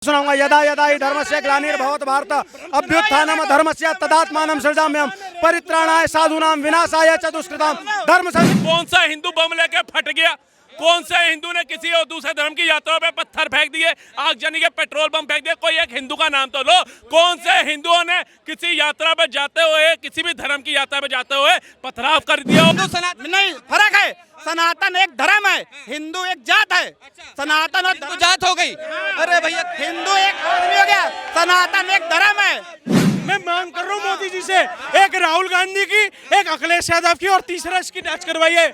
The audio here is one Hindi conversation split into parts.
सुनाऊंगा यदा यदा हि धर्मस्य ग्लानिर्भवति भारत अभ्युत्थानम धर्मस्य तदात्मानं सृजाम्यहम् परित्राणाय साधूनां विनाशाय च दुष्कृतां धर्म। कौन सा हिंदू बम लेके फट गया? कौन से हिंदू ने किसी और दूसरे धर्म की यात्रा पे पत्थर फेंक दिए, आगजनी के पेट्रोल बम फेंक दिए? कोई एक हिंदू का नाम तो लो। कौन से हिंदुओं ने किसी यात्रा पे जाते हुए, किसी भी धर्म की यात्रा पे जाते हुए पथराव कर दिया? हिंदू सनातन नहीं, फर्क है। सनातन एक धर्म है, हिंदू एक जात है। सनातन और हिंदू जात हो गई। अरे भैया, हिंदू एक आदमी हो गया, सनातन एक धर्म है। मैं मांग कर रहा हूँ मोदी जी से, एक राहुल गांधी की, एक अखिलेश यादव की और तीसरा इसकी जांच करवाइए।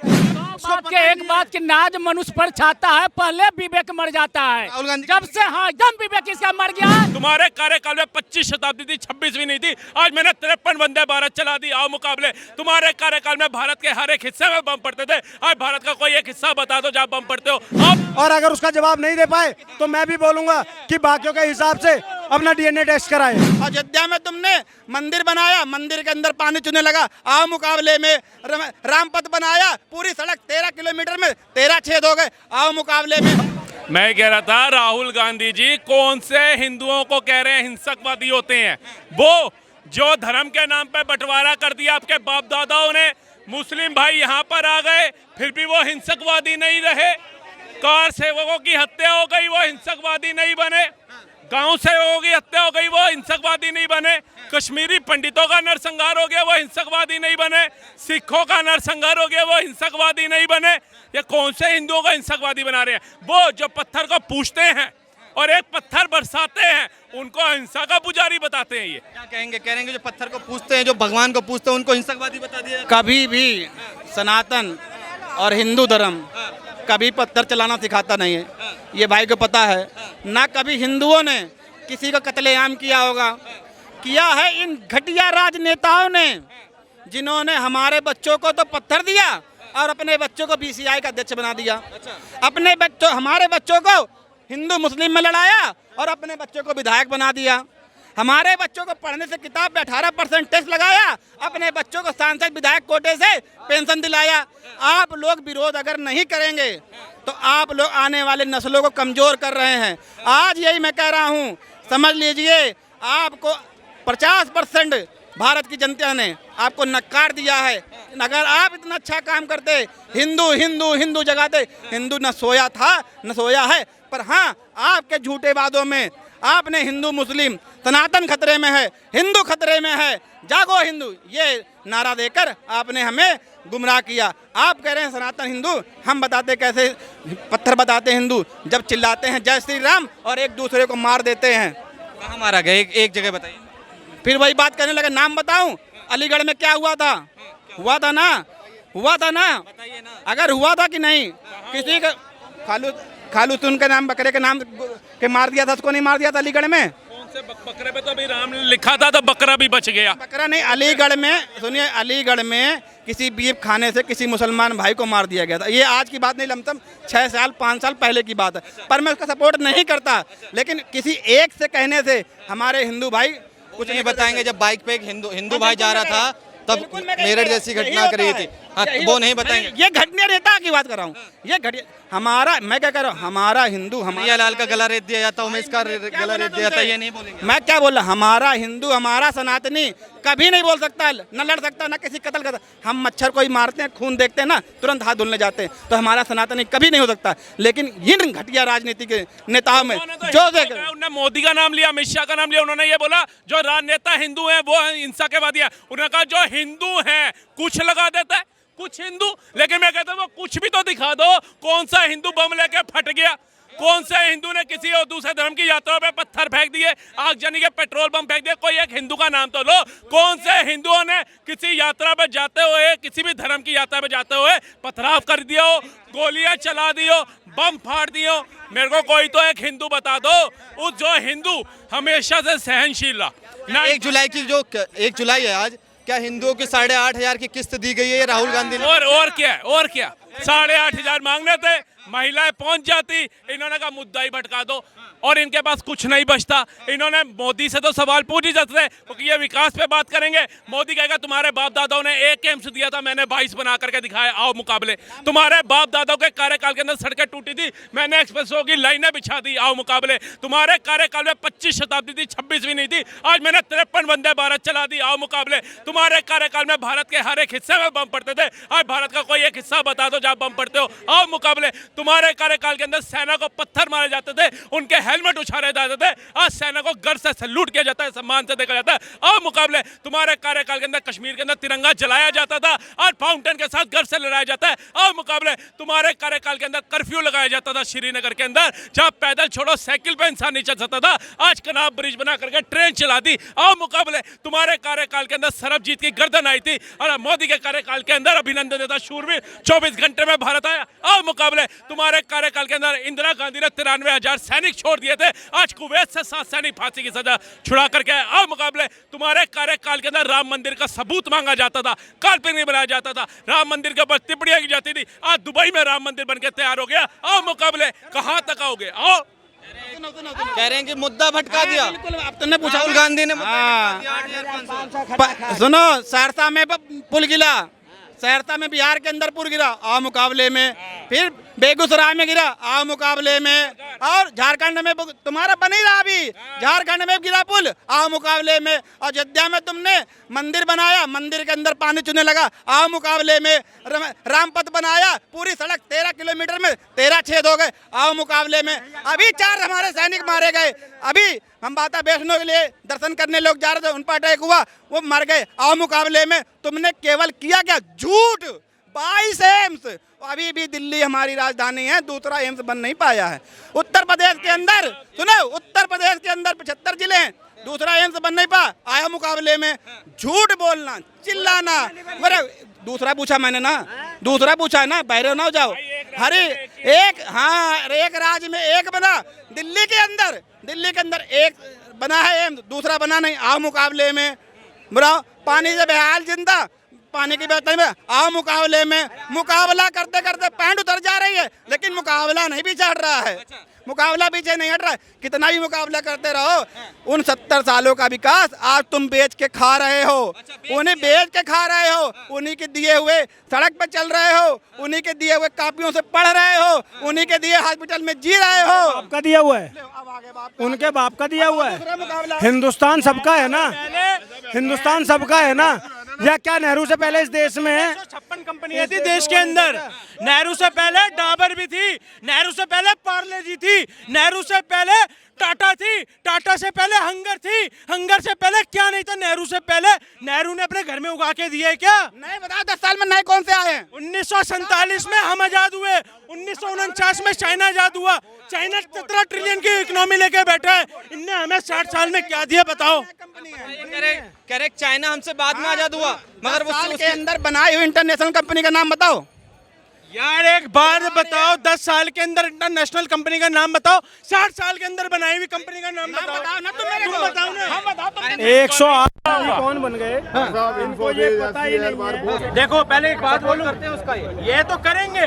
एक बात की नाज मनुष्य पर छाता है, पहले विवेक मर जाता है। राहुल गांधी जब से हाँ एकदम विवेक इसका मर गया। तुम्हारे कार्यकाल में 25 शताब्दी थी, 26 भी नहीं थी। आज मैंने 53 वंदे भारत चला दी। आओ मुकाबले। तुम्हारे कार्यकाल में भारत के हर एक हिस्से में बम पड़ते थे। आज भारत का कोई एक हिस्सा बता दो जहाँ बम पड़ते हो अब। और अगर उसका जवाब नहीं दे पाए तो मैं भी बोलूंगा कि बाकियों के हिसाब से अपना डीएनए टेस्ट कराए। अयोध्या में तुमने मंदिर बनाया, मंदिर के अंदर पानी चुने लगा। आओ मुकाबले में रामपथ बनाया, पूरी सड़क 13 किलोमीटर में 13 छेद हो गए। आओ मुकाबले में। मैं कह रहा था राहुल गांधी जी कौन से हिंदुओं को कह रहे हैं हिंसकवादी होते हैं? वो जो धर्म के नाम पे बंटवारा कर दिया आपके बाप दादाओं ने। मुस्लिम भाई यहाँ पर आ गए, फिर भी वो हिंसकवादी नहीं रहे। कार सेवकों की हत्या हो गई, वो हिंसकवादी नहीं बने। गांव सेवकों की हत्या हो गई, वो हिंसकवादी नहीं बने। कश्मीरी पंडितों का नरसंहार हो गया, वो हिंसकवादी नहीं बने। सिखों का नरसंहार हो गया, वो हिंसकवादी नहीं बने। ये कौन से हिंदुओं को हिंसकवादी बना रहे हैं? वो जो पत्थर को पूछते हैं और एक पत्थर बरसाते हैं, उनको हिंसा का पुजारी बताते हैं। ये क्या कहेंगे? कह रहे जो पत्थर को पूछते हैं, जो भगवान को पूछते हैं, उनको हिंसकवादी बता दिया। कभी भी सनातन और हिंदू धर्म कभी पत्थर चलाना सिखाता नहीं है। ये भाई को पता है ना। कभी हिंदुओं ने किसी को कत्लेआम किया होगा, किया है इन घटिया राजनेताओं ने, जिन्होंने हमारे बच्चों को तो पत्थर दिया और अपने बच्चों को बीसीआई का अध्यक्ष बना दिया। अपने बच्चों, हमारे बच्चों को हिंदू मुस्लिम में लड़ाया और अपने बच्चों को विधायक बना दिया। हमारे बच्चों को पढ़ने से किताब पे 18% टैक्स लगाया, अपने बच्चों को सांसद विधायक कोटे से पेंशन दिलाया। आप लोग विरोध अगर नहीं करेंगे तो आप लोग आने वाले नस्लों को कमजोर कर रहे हैं। आज यही मैं कह रहा हूँ, समझ लीजिए, आपको 50% भारत की जनता ने आपको नकार दिया है। अगर आप इतना अच्छा काम करते, हिंदू हिंदू हिंदू जगाते, हिंदू न सोया था न सोया है। पर हाँ, आपके झूठे वादों में आपने हिंदू मुस्लिम, सनातन खतरे में है, हिंदू खतरे में है, जागो हिंदू, ये नारा देकर आपने हमें गुमराह किया। आप कह रहे हैं सनातन हिंदू, हम बताते कैसे पत्थर बताते हिंदू, जब चिल्लाते हैं जय श्री राम और एक दूसरे को मार देते हैं। कहाँ मारा गया? एक जगह बताइए। फिर वही बात करने लगे। नाम बताऊं? अलीगढ़ में क्या हुआ था? हुआ था ना? हुआ था ना? अगर हुआ था कि नहीं? किसी का खालूसुन के नाम, बकरे के नाम के मार दिया था, उसको नहीं मार दिया था अलीगढ़ में? कौन से बकरे पे तो अभी राम लिखा था, तो बकरा भी बच गया। बकरा नहीं, अलीगढ़ में, सुनिए, अलीगढ़ में किसी बीफ खाने से किसी मुसलमान भाई को मार दिया गया था। ये आज की बात नहीं, लमसम 6 साल 5 साल पहले की बात है। पर मैं उसका सपोर्ट नहीं करता, लेकिन किसी एक से कहने से हमारे हिंदू भाई कुछ नहीं बताएंगे। जब बाइक पे एक हिंदू भाई जा रहा था तब मेरठ जैसी घटना करी थी, वो नहीं बताएंगे। ये घटना नेता की बात कर रहा हूँ। ये घटिया हमारा, मैं क्या कर रहा हूँ, हमारा हिंदू, हमारा लाल का गला रेत दिया जाता, उमेश का गला रेत दिया जाता, ये नहीं बोलेंगे। मैं क्या बोल रहा, हमारा हिंदू, हमारा सनातनी कभी नहीं बोल सकता, न लड़ सकता, न किसी कत्ल करता। हम मच्छर कोई मारते हैं, खून देखते हैं ना, तुरंत हाथ धुलने जाते हैं। तो हमारा सनातनी कभी नहीं हो सकता। लेकिन इन घटिया राजनीति के नेताओं में जो उन्होंने मोदी का नाम लिया, अमित शाह का नाम लिया, उन्होंने ये बोला जो राजनेता हिंदू है वो हिंसा के वादी है। उन्होंने कहा जो हिंदू है कुछ लगा देता है, कुछ हिंदू। लेकिन मैं कहता हूँ वो कुछ भी तो दिखा दो। कौन सा हिंदू बम लेके फट गया? कौन से हिंदू ने किसी और दूसरे धर्म की यात्रा पे पत्थर फेंक दिए, आगजनी के पेट्रोल बम फेंक दिए? कोई एक हिंदू का नाम तो लो। कौन से हिंदुओं ने किसी यात्रा पे जाते हुए, किसी भी धर्म की यात्रा पे जाते हुए पथराव कर दिया हो, गोलियां चला दी हो, बम फाड़ दिए हो? मेरे को कोई तो एक हिंदू बता दो, उस जो हिंदू हमेशा से सहनशील रहा। 1 जुलाई की जो 1 जुलाई है आज, क्या हिंदुओं की 8,500 की किस्त दी गई है राहुल गांधी ने? और क्या है? और क्या? 8,500 मांगने थे, महिलाएं पहुंच जाती, इन्होंने कहा मुद्दा ही भटका दो और इनके पास कुछ नहीं बचता। इन्होंने मोदी से तो सवाल पूछ ही सकते थे क्योंकि ये विकास पे बात करेंगे। मोदी कहेगा तुम्हारे बाप दादाओं ने 1 एम्स दिया था, मैंने 22 बना करके दिखाया, आओ मुकाबले। तुम्हारे बाप दादाओं के कार्यकाल के अंदर सड़कें टूटी थी, मैंने एक्सप्रेसों की लाइनें बिछा दी, आओ मुकाबले। तुम्हारे कार्यकाल में 25 शताब्दी थी, 26वीं नहीं थी, आज मैंने 53 वंदे भारत चला दी, आओ मुकाबले। तुम्हारे कार्यकाल में भारत के हर एक हिस्से में बम पड़ते थे, आज भारत का कोई एक हिस्सा बता दो जहां बम पड़ते हो, आओ मुकाबले। तुम्हारे कार्यकाल के अंदर सेना को पत्थर मारे जाते थे, उनके हेलमेट उछाले जाते थे, आज सेना को घर से सैल्यूट किया जाता है, सम्मान से देखा जाता है, आओ मुकाबले। तुम्हारे कार्यकाल के अंदर कश्मीर के अंदर तिरंगा जलाया जाता था, आज फाउंटेन के साथ घर से लड़ाया जाता है, आओ मुकाबले। तुम्हारे कार्यकाल के अंदर कर्फ्यू लगाया जाता था श्रीनगर के अंदर, जहां पैदल छोड़ो साइकिल पे इंसान नहीं चल सकता था, आज कनाब ब्रिज बना करके ट्रेन चला दी, आओ मुकाबले। तुम्हारे कार्यकाल के अंदर सरबजीत की गर्दन आई थी और मोदी के कार्यकाल के अंदर अभिनंदन देता शूरवीर 24 घंटे में भारत आया, आओ मुकाबले। तुम्हारे कार्यकाल के अंदर इंदिरा गांधी ने 93,000 सैनिक छोड़ दिए थे, आज कुवैत से 7 सैनिक फांसी की सजा छुड़ा करके, आओ मुकाबले। तुम्हारे कार्यकाल के अंदर राम मंदिर का सबूत मांगा जाता था, काल्पनिक बनाया जाता था, राम मंदिर के ऊपर टिप्पणियां की जाती थी, आज दुबई में राम मंदिर बनकर तैयार हो गया, आओ मुकाबले। कहां तक आओगे, आओ। कह रहे हैं कि मुद्दा भटका दिया। बिल्कुल, अब तुमने पूछा राहुल गांधी ने सुनो, सहरसा में पुल गिरा, सहरसा में बिहार के अंदर पुल गिरा, आओ मुकाबले में। फिर बेगूसराय में गिरा, आओ मुकाबले में। और झारखंड में तुम्हारा बन ही रहा अभी, झारखंड में गिरा पुल, आओ मुकाबले में। और अयोध्या में तुमने मंदिर बनाया, मंदिर के अंदर पानी चुने लगा, आओ मुकाबले में। रामपथ बनाया, पूरी सड़क 13 किलोमीटर में 13 छेद हो गए, आओ मुकाबले में। अभी 4 हमारे सैनिक मारे गए, अभी हम माता वैष्णो के लिए दर्शन करने लोग जा रहे थे, उन पर अटैक हुआ, वो मर गए, आओ मुकाबले में। तुमने केवल किया क्या, झूठ। 22 एम्स, अभी भी दिल्ली हमारी राजधानी है, दूसरा एम्स बन नहीं पाया है। उत्तर प्रदेश के अंदर सुनो, उत्तर प्रदेश के अंदर 75 जिले हैं, दूसरा एम्स बन नहीं पाया, आया मुकाबले में। झूठ बोलना, चिल्लाना। मेरे दूसरा पूछा मैंने ना, दूसरा पूछा है ना, बहरे ना हो जाओ। हरे एक, हाँ, एक राज्य में एक बना, दिल्ली के अंदर एक बना है एम्स, दूसरा बना नहीं, आओ मुकाबले में। बुराओ, पानी से बेहाल जिंदा, पानी की व्यवस्था में, आओ मुकाबले में। मुकाबला करते करते पैंट उतर जा रही है, लेकिन मुकाबला नहीं पीछे हट रहा है, मुकाबला पीछे नहीं हट रहा है। कितना भी मुकाबला करते रहो, उन 70 सालों का विकास आज तुम बेच के खा रहे हो, उन्हें बेच के खा रहे हो, उन्हीं के दिए हुए सड़क पे चल रहे हो, उन्हीं के दिए हुए कापियों से पढ़ रहे हो, उन्हीं के दिए हॉस्पिटल में जी रहे हो। आपका दिया हुआ है, उनके बाप का दिया हुआ है। हिंदुस्तान सबका है ना, हिंदुस्तान सबका है ना। या क्या नेहरू से पहले इस देश में 56 कंपनियां थी देश के अंदर, नेहरू से पहले डाबर भी थी, नेहरू से पहले पार्ले जी थी, नेहरू से पहले टाटा थी, टाटा से पहले हंगर थी, हंगर से पहले क्या नहीं था, नेहरू से पहले नेहरू ने अपने घर में उगा के दिए क्या? नहीं बताओ, 10 साल में नए कौन से आए हैं? 1947 में हम आजाद हुए, 1949 में चाइना आजाद हुआ, चाइना 17 ट्रिलियन की इकोनॉमी लेके बैठा है, इनने हमें 60 साल में क्या दिया बताओ? कह रहे चाइना हमसे बाद में आजाद हुआ, मगर वो साल के अंदर बनाई हुई इंटरनेशनल कंपनी का नाम बताओ यार। एक बार बताओ, 10 साल के अंदर इंटरनेशनल कंपनी का नाम बताओ, 60 साल के अंदर बनाई हुई कंपनी का नाम बताओ ना। तुम बताओ ना, हम बताओ तुम। 108 कौन बन गए, इनको ये पता ही नहीं है। देखो पहले एक बात बोलूं, ये तो करेंगे,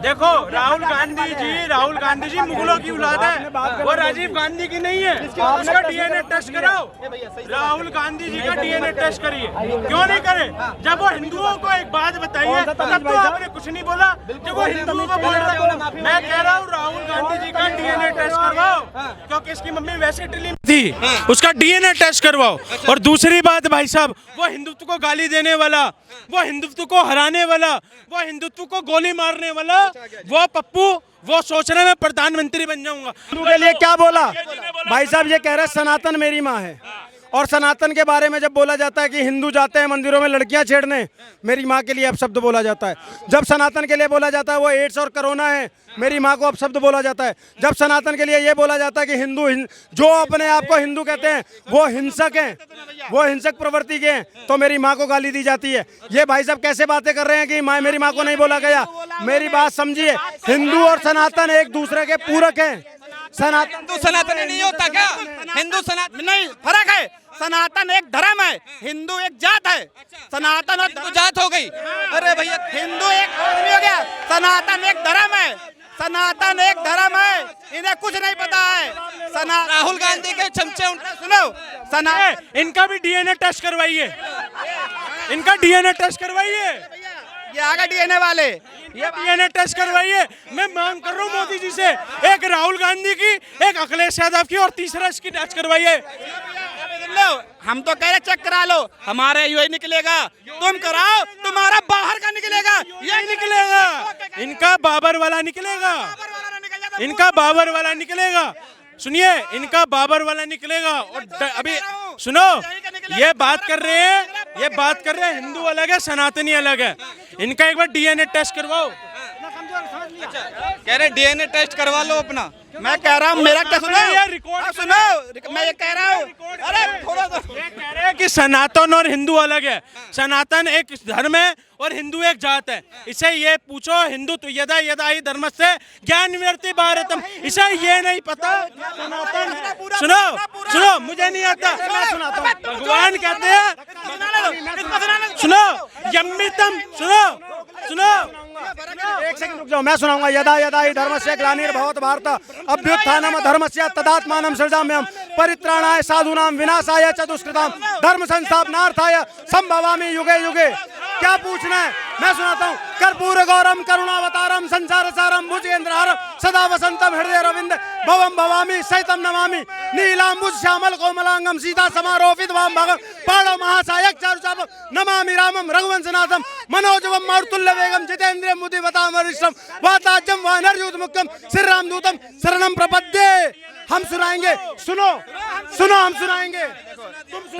देखो राहुल गांधी जी मुगलों की औलाद है, वो राजीव गांधी की नहीं है। उसका डीएनए टेस्ट कराओ, राहुल गांधी जी का डीएनए टेस्ट करिए, क्यों नहीं करे? जब वो हिंदुओं को एक बात बताइए तब तो आपने कुछ नहीं बोला, जब वो हिंदुओं को बोल रहा है। मैं कह रहा हूँ राहुल गांधी जी का डीएनए टेस्ट करवाओ, क्योंकि इसकी मम्मी वैसे ट्रिलियन थी, उसका डीएनए टेस्ट करवाओ। और दूसरी बात भाई साहब, वो हिंदुत्व को गाली देने वाला, वो हिंदुत्व को हराने वाला, वो हिंदुत्व को गोली मारने वाला, वो पप्पू, वो सोच रहे मैं प्रधानमंत्री बन जाऊंगा। हिंदू के लिए क्या बोला भाई साहब? ये कह रहे सनातन मेरी माँ है, और सनातन के बारे में जब बोला जाता है कि हिंदू जाते हैं मंदिरों में लड़कियां छेड़ने, मेरी माँ के लिए अपशब्द बोला जाता है। जब सनातन के लिए बोला जाता है वो एड्स और कोरोना है, मेरी माँ को अपशब्द बोला जाता है। जब सनातन के लिए ये बोला जाता है कि हिंदू जो अपने आप को हिंदू कहते हैं वो हिंसक हैं, वो हिंसक प्रवृत्ति के हैं, तो मेरी माँ को गाली दी जाती है। ये भाई साहब कैसे बातें कर रहे हैं कि मेरी माँ को नहीं बोला गया? मेरी बात समझिए, हिंदू और सनातन एक दूसरे के पूरक हैं। सनातन नहीं होता क्या? हिंदू सनातन नहीं, फर्क है। सनातन एक धर्म है, हिंदू एक जात है। सनातन और जात हो गई। अरे भैया, हिंदू एक आदमी हो गया, सनातन एक धर्म है। सनातन एक धर्म है, इन्हें कुछ नहीं पता है। राहुल गांधी के चमचे सुनो, इनका भी डीएनए टेस्ट करवाइए, इनका डीएनए टेस्ट करवाइए, ये आगे डीएनए वाले, ये डीएनए टेस्ट करवाइए। मैं मांग कर रहा हूँ मोदी जी से, एक राहुल गांधी की, एक अखिलेश यादव की, और तीसरा इसकी टेस्ट करवाइए। लो, हम तो कह रहे चेक करा लो, हमारे यूएई निकलेगा, तुम कराओ, तुम्हारा बाहर का निकलेगा, ये निकलेगा, इनका बाबर वाला निकलेगा, इनका बाबर वाला निकलेगा। सुनिए, इनका बाबर वाला निकलेगा। और अभी सुनो, ये बात कर रहे हैं हिंदू अलग है, सनातनी अलग है। इनका एक बार डीएनए टेस्ट करवाओ। कह रहे डीएनए टेस्ट करवा लो अपना। मैं कह रहा हूँ, मेरा क्या सुनो, ये रिकॉर्ड सुनो, मैं ये कह रहा हूँ, अरे थोड़ा सा, ये कह रहे हैं कि सनातन और हिंदू अलग है। सनातन एक धर्म है और हिंदू एक जात है। इसे ये पूछो, हिंदू तो यदा यदा ही धर्म से ज्ञान विवर्ति भारतम, इसे ये नहीं पता सनातन। सुनो, मुझे नहीं आता, मैं सुनाता हूँ। भगवान कहते हैं, सुनो, यम्मितम, सुनो, एक सेकंड रुक जाओ, मैं सुनाऊंगा। यदा यदा ही धर्मस्य ग्लानिर्भवत भारत अभ्युत्थानम धर्मस्य तदात्मानं सृजाम्यहम् परित्राणाय साधूनां विनाशाय च दुष्कृतां धर्म संस्थापनार्थाय संभवामि युगे युगे। क्या पूछना है, मैं सुनाता हूँ। कर्पूर गौरम करुणावतारम संसार सारम भुजगेंद्रहारम सदा वसंतम हृदय रविंद भवम भवामी सहितम नमामि नीलांबुज श्यामल कोमलांगम सीता समारोपित वाम भगम पाणो महासायक चारुचापम नमामि रामम रघुवंशनाथम मनोजवम मारुतुल्य वेगम जितेंद्रियम बुद्धिमताम वरिष्ठम वाताज्यम वानरयूथ मुक्तम श्री रामदूतम शरणम प्रपद्ये। हम सुनाएंगे, सुनो, हम सुनाएंगे।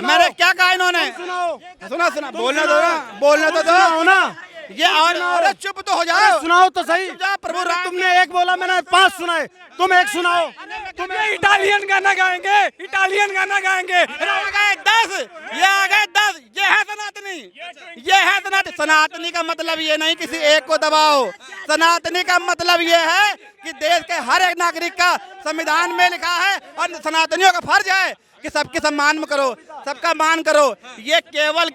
मैंने क्या कहा इन्होंने, सुना, बोलने दो ना, ये और चुप तो हो जाओ, सुनाओ तो सही। प्रभु तुमने एक बोला, मैंने 5 सुनाए, तुम एक सुनाओ। तुम इटालियन गाना गाएंगे, इटालियन गाना गाएंगे। ये आ गए 10, ये है सनातनी, सनातनी का मतलब ये नहीं किसी एक को दबाओ। सनातनी का मतलब ये है कि देश के हर एक नागरिक का संविधान में लिखा है और सनातनियों का फर्ज है कि सबके सम्मान करो, सबका मान करो। ये केवल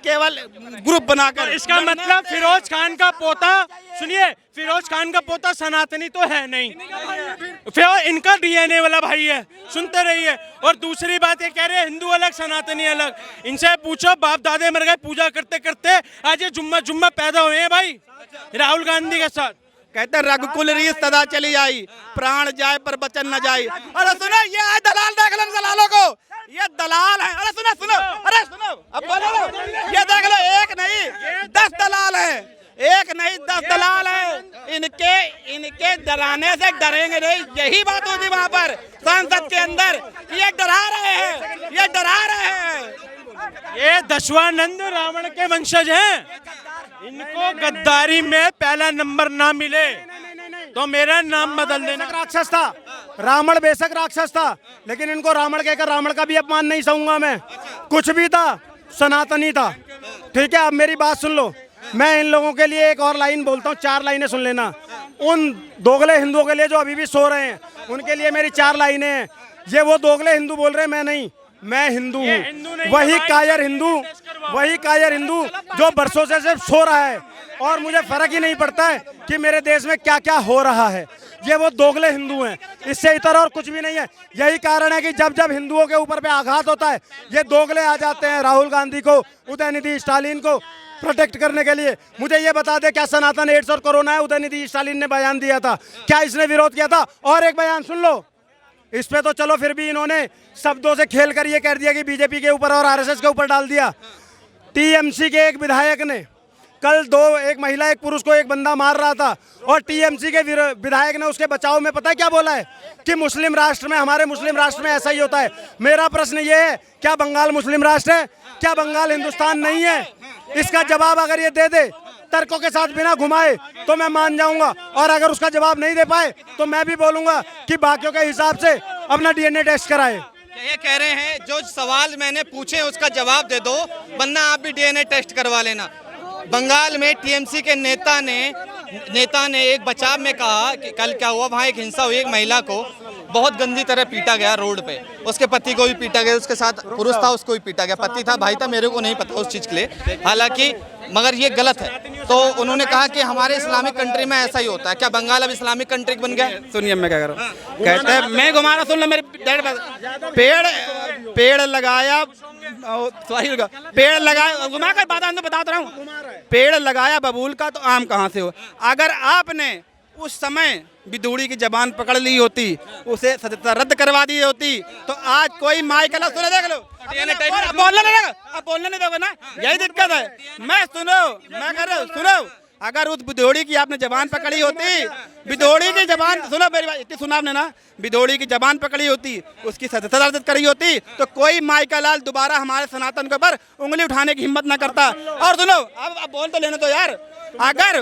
ग्रुप बनाकर, इसका मतलब फिरोज खान का पोता, सुनिए, फिरोज खान का पोता सनातनी तो है नहीं, फिर इनका डीएनए वाला भाई है। सुनते रहिए। और दूसरी बात ये कह रहे हैं हिंदू अलग सनातनी अलग। इनसे पूछो, बाप दादे मर गए पूजा करते करते, आज ये जुम्मा पैदा हुए हैं भाई राहुल गांधी के साथ। कहते हैं रघुकुल रीत सदा चली आई, प्राण जाए पर बचन न जाए। अरे सुनो, ये है दलाल, देख लो दलालों को, ये दलाल है। अरे सुनो, अब बोलो, ये देख लो, एक नहीं 10 दलाल हैं, एक नहीं 10 दलाल हैं। इनके डराने से डरेंगे नहीं, यही बात होती वहाँ पर संसद के अंदर। ये डरा रहे हैं, ये दशवानंद रावण के वंशज हैं। इनको गद्दारी में पहला नंबर ना मिले तो मेरा नाम बदल देना। राक्षस था रावण, बेशक राक्षस था, लेकिन इनको रावण कहकर रावण का भी अपमान नहीं सहूंगा मैं। कुछ भी था, सनातनी था। ठीक है, अब मेरी बात सुन लो। मैं इन लोगों के लिए एक और लाइन बोलता हूँ, 4 लाइनें सुन लेना। उन दोगले हिंदुओं के लिए जो अभी भी सो रहे हैं, उनके लिए मेरी 4 लाइनें हैं। ये वो दोगले हिंदू बोल रहे हैं, मैं नहीं, मैं हिंदू हूँ। वही कायर हिंदू जो बरसों से सिर्फ सो रहा है और मुझे फर्क ही नहीं पड़ता है कि मेरे देश में क्या क्या हो रहा है। ये वो दोगले हिंदू हैं, इससे इतर और कुछ भी नहीं है। यही कारण है कि जब जब हिंदुओं के ऊपर पे आघात होता है, ये दोगले आ जाते हैं राहुल गांधी को, उदयनिधि स्टालिन को प्रोटेक्ट करने के लिए। मुझे ये बता दे, क्या सनातन एड्स और कोरोना है? उदयनिधि स्टालिन ने बयान दिया था, क्या इसने विरोध किया था? और एक बयान सुन लो, इस पे तो चलो फिर भी इन्होंने शब्दों से खेल कर ये कह दिया कि बीजेपी के ऊपर और आरएसएस के ऊपर डाल दिया। टीएमसी के एक विधायक ने कल एक महिला एक पुरुष को एक बंदा मार रहा था और टीएमसी के विधायक ने उसके बचाव में पता है क्या बोला है कि मुस्लिम राष्ट्र में, हमारे मुस्लिम राष्ट्र में ऐसा ही होता है। मेरा प्रश्न ये है, क्या बंगाल मुस्लिम राष्ट्र है? क्या बंगाल हिंदुस्तान नहीं है? इसका जवाब अगर ये दे दे तर्कों के साथ बिना घुमाए तो मैं मान जाऊंगा, और अगर उसका जवाब नहीं दे पाए तो मैं भी बोलूंगा कि बाकियों के हिसाब से अपना डीएनए टेस्ट कराए। ये कह रहे हैं जो सवाल मैंने पूछे उसका जवाब दे दो, वरना आप भी डीएनए टेस्ट करवा लेना। बंगाल में टीएमसी के नेता ने एक बचाव में कहा कि कल क्या हुआ, वहाँ एक हिंसा हुई, एक महिला को बहुत गंदी तरह पीटा गया रोड पे, उसके पति को भी पीटा गया, उसके साथ पुरुष था उसको भी पीटा गया, पति था भाई था, मेरे को नहीं पता उस चीज़ के लिए। हालांकि मगर ये गलत है। तो उन्होंने कहा कि हमारे इस्लामिक कंट्री में ऐसा ही होता है। क्या बंगाल अब इस्लामिक कंट्री बन गया? सुनिए मैं क्या कर रहा हूँ, कहते हैं मैं घुमा रहा, सुन लो मेरे पेड़ लगाया, सॉरी पेड़ लगाया, घुमा कर बता रहा हूँ, पेड़ लगाया बबूल का तो आम कहाँ से हो। अगर आपने उस समय बिदूड़ी की जबान पकड़ ली होती, उसे सदस्यता रद्द करवा दी होती, तो आज कोई माई कला सुने, देख लो अब बोलने नहीं दोगे ना, यही दिक्कत है। मैं कह रहा हूँ सुनो, अगर उस बिदोड़ी की आपने जबान पकड़ी होती, बिदोड़ी की जबान सुनो मेरी बात, इतनी सुना आपने ना, बिदोड़ी की जबान पकड़ी होती, उसकी सदस्यता रद्द करी होती, तो कोई माई का लाल दोबारा हमारे सनातन के ऊपर उंगली उठाने की हिम्मत ना करता। और सुनो अब बोल तो लेने दो यार, अगर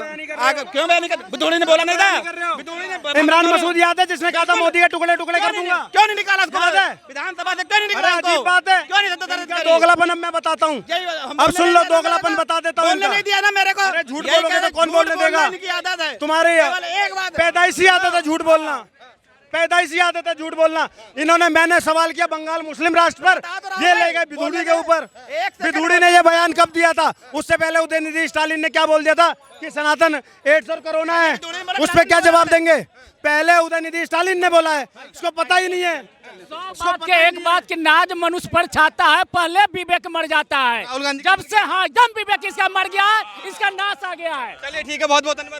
क्यों मैं नहीं कर, बिदोड़ी ने बोला नहीं था, बिदोड़ी ने इमरान मसूद याद है जिसने कहा था मोदी के टुकड़े टुकड़े कर दूंगा? क्यों नहीं निकाला उसको याद है? विधानसभा से क्यों नहीं निकाला उसको? अजीब बात है, क्यों नहीं सदस्यता रद्द करी? दोगलापन अब मैं बताता हूँ, अब सुन लो, दोगलापन बता देता हूँ। बोलने नहीं दिया ना मेरे को, झूठ बोलोगे तो कौन बोलने देगा? इनकी आदत है, तुम्हारी एक बात पैदाइशी आदत है झूठ बोलना, पैदाइशी आदत है झूठ बोलना। इन्होंने, मैंने सवाल किया बंगाल मुस्लिम राष्ट्र पर, ये ले गए बिदुड़ी के ऊपर। बिदुड़ी ने ये बयान कब दिया था? उससे पहले उदयनिधि स्टालिन ने क्या बोल दिया था कि सनातन एड्स और कोरोना है, उस पर क्या जवाब देंगे? पहले उदयनिधि स्टालिन ने बोला है, इसको पता ही नहीं है। बात के एक बात की नाज मनुष्य पर छाता है, पहले विवेक मर जाता है। राहुल गांधी जब से हाँ एकदम विवेक इसका मर गया है, इसका नाश आ गया है। चलिए ठीक है, बहुत बहुत धन्यवाद।